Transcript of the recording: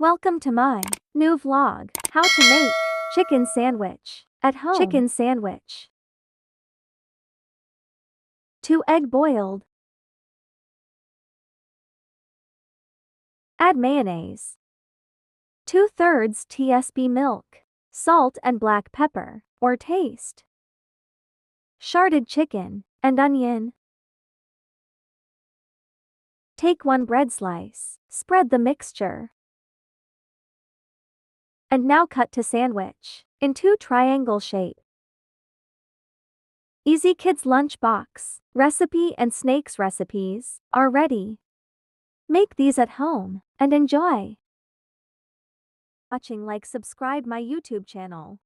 Welcome to my new vlog. How to make chicken sandwich at home. Chicken sandwich. 2 egg boiled. Add mayonnaise. 2/3 tsp milk. Salt and black pepper, or taste. Shredded chicken and onion. Take 1 bread slice. Spread the mixture. And now cut to sandwich into triangle shape. Easy Kids Lunch Box recipe and snakes recipes are ready. Make these at home and enjoy. Watching, like, subscribe my YouTube channel.